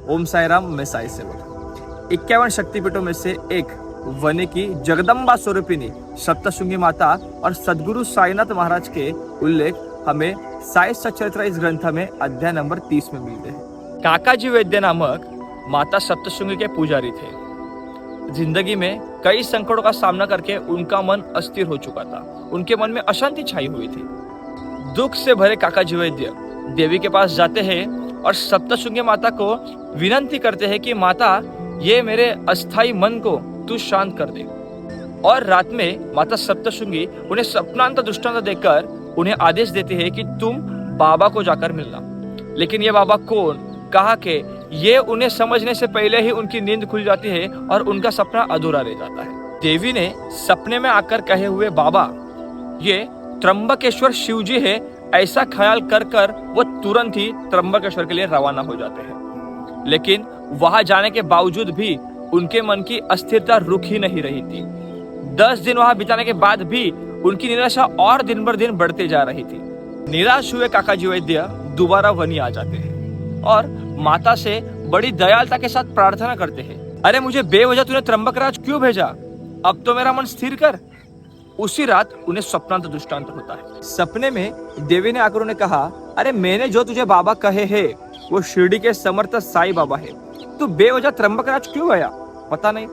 ओम साई राम, मैं साई सेवक। 51 शक्तिपीठों में से एक वनी की जगदम्बा स्वरूपिणी सप्तशृंगी माता और सद्गुरु साईनाथ महाराज के उल्लेख हमें साई सच्चरित्र इस ग्रंथ में अध्याय नंबर 30 में मिलते हैं। काकाजी वैद्य नामक माता सप्तशृंगी के पुजारी थे। जिंदगी में कई संकटों का सामना करके उनका मन अस्थिर हो चुका था। उनके मन में अशांति छाई हुई थी। दुख से भरे काकाजी वैद्य देवी के पास जाते हैं और सप्तशृंगी माता को विनती करते हैं कि माता, ये मेरे अस्थाई मन को तू शांत कर दे। और रात में माता सप्तशृंगी उन्हें सपनांत दृष्टांत देकर उन्हें आदेश देती है कि तुम बाबा को जाकर मिलना। लेकिन ये बाबा कौन, कहा के, ये उन्हें समझने से पहले ही उनकी नींद खुल जाती है और उनका सपना अधूरा रह जाता है। देवी ने सपने में आकर कहे हुए बाबा ये त्र्यंबकेश्वर शिव जी है, ऐसा ख्याल कर कर वो तुरंत ही त्र्यंबकेश्वर के लिए रवाना हो जाते हैं। लेकिन वहां जाने के बावजूद भी उनके मन की अस्थिरता रुक ही नहीं रही थी। 10 दिन वहां बिताने के बाद भी उनकी निराशा और दिन बर दिन बढ़ते जा रही थी। निराश हुए काकाजी वैद्य दोबारा वनी आ जाते हैं और माता से बड़ी दयालुता के साथ प्रार्थना करते हैं, अरे मुझे बेवजह तूने त्र्यंबकराज क्यों भेजा, अब तो मेरा मन स्थिर कर। उसी रात उन्हें सपनांत दृष्टांत होता है। सपने में देवी ने आकर उन्हें कहा, अरे मैंने जो तुझे बाबा कहे है वो शिरडी के समर्थ साई बाबा है, तू बेवजह त्र्यंबकराज क्यों गया? पता नहीं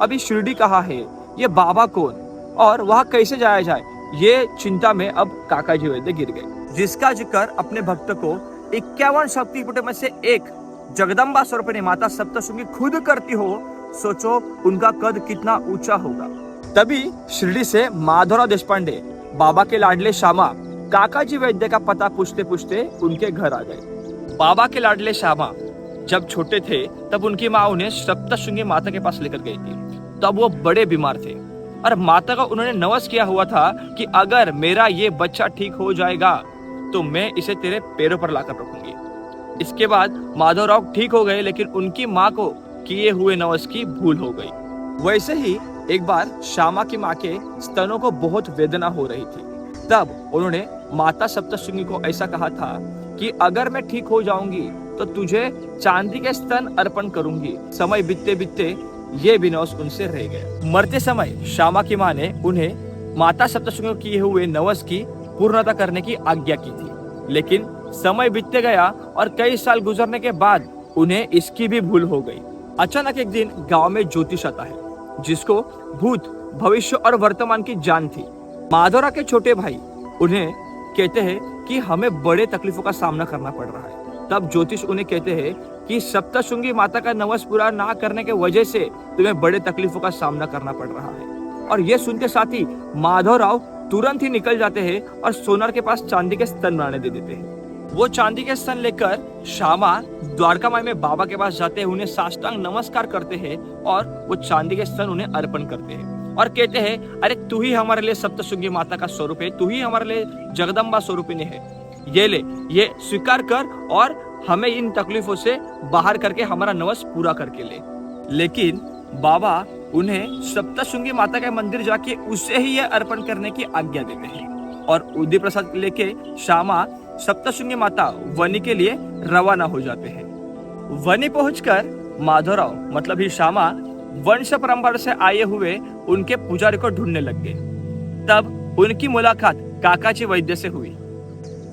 अभी शिरडी कहाँ है, ये बाबा कौन और वहां कैसे जाया जाए? ये चिंता में अब काकाजी वैद्य गिर गए, जिसका जिक्र अपने भक्त को 51 शक्तिपीठों में से एक जगदम्बा स्वरूपिणी माता सप्तशृंगी खुद करती हो। सोचो उनका कद कितना ऊंचा होगा। तभी शिरडी से माधवराव देशपांडे, बाबा के लाडले श्यामा, काकाजी वैद्य का पता पूछते पूछते उनके घर आ गए। बाबा के लाडले श्यामा जब छोटे थे तब उनकी माँ उन्हें सप्तशृंगी माता के पास लेकर गई थी। तब वो बड़े बीमार थे और माता का उन्होंने नवस किया हुआ था कि अगर मेरा ये बच्चा ठीक हो जाएगा तो मैं इसे तेरे पैरों पर लाकर रखूंगी। इसके बाद माधवराव ठीक हो गए, लेकिन उनकी माँ को किए हुए नवस की भूल हो गई। वैसे ही एक बार श्यामा की माँ के स्तनों को बहुत वेदना हो रही थी। तब उन्होंने माता सप्तशृंगी को ऐसा कहा था कि अगर मैं ठीक हो जाऊंगी तो तुझे चांदी के स्तन अर्पण करूंगी। समय बीतते बीतते ये विनोस उनसे रह गए। मरते समय श्यामा की माँ ने उन्हें माता सप्तशृंगी को किए हुए नवस की पूर्णता करने की आज्ञा की थी। लेकिन समय बीतते गया और कई साल गुजरने के बाद उन्हें इसकी भी भूल हो गई। अचानक एक दिन गांव में ज्योतिष आता है, जिसको भूत, भविष्य और वर्तमान की जान थी। माधवराव के छोटे भाई उन्हें कहते हैं कि हमें बड़े तकलीफों का सामना करना पड़ रहा है। तब ज्योतिष उन्हें कहते हैं कि सप्तशृंगी माता का नवस पूरा ना करने के वजह से तुम्हें बड़े तकलीफों का सामना करना पड़ रहा है। और ये सुनते साथ ही माधवराव तुरंत ही निकल जाते हैं और सोनार के पास चांदी के स्तन बनाने दे देते हैं। वो चांदी के स्तन लेकर श्यामा द्वारका माई में बाबा के पास जाते हैं, उन्हें साष्टांग नमस्कार करते हैं और वो चांदी के स्तन उन्हें अर्पण करते हैं और कहते हैं, अरे तू ही हमारे लिए सप्तशृंगी माता का स्वरूप है, तू ही हमारे लिए जगदम्बा स्वरूपिणी है, ये ले, ये स्वीकार कर और हमें इन तकलीफों से बाहर करके हमारा नवस पूरा करके ले। लेकिन बाबा उन्हें सप्तशृंगी माता के मंदिर जाके उसे ही यह अर्पण करने की आज्ञा देते हैं और उदय प्रसाद लेके श्यामा सप्तशृंगी माता वनी के लिए रवाना हो जाते हैं। वनी पहुंचकर माधवराव मतलब ही श्यामा वंश परंपरा से आए हुए उनके पुजारी को ढूंढने लग गए। तब उनकी मुलाकात काकाजी वैद्य से हुई।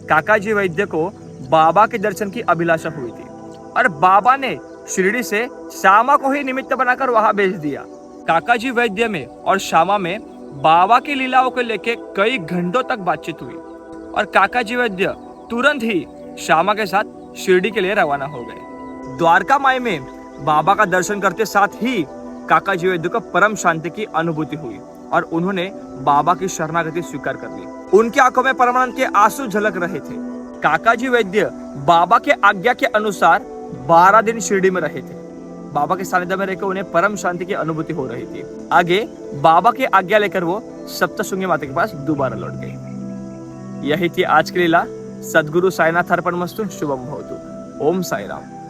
काकाजी वैद्य को बाबा के दर्शन की अभिलाषा हुई थी और बाबा ने शिरडी से श्यामा को ही निमित्त बनाकर वहां भेज दिया। काकाजी वैद्य में और श्यामा में बाबा की लीलाओं को लेकर कई घंटों तक बातचीत हुई और काकाजी वैद्य तुरंत ही श्यामा के साथ शिरडी के लिए रवाना हो गए। द्वारका माई में बाबा का दर्शन करते साथ ही काकाजी वैद्य को परम शांति की अनुभूति हुई और उन्होंने बाबा की शरणागति स्वीकार कर ली। उनकी आंखों में परमानंद के आंसू झलक रहे थे। काकाजी वैद्य बाबा के आज्ञा के अनुसार 12 दिन शिरडी में रहे थे। बाबा के सानिध्य में रहकर उन्हें परम शांति की अनुभूति हो रही थी। आगे बाबा की आज्ञा लेकर वो सप्तशृंगी माता के पास दोबारा लौट गए। यही थी आज की लीला। सद्गुरु साईनाथ अर्पणमस्तु। शुभम भवतु। ओम साई राम।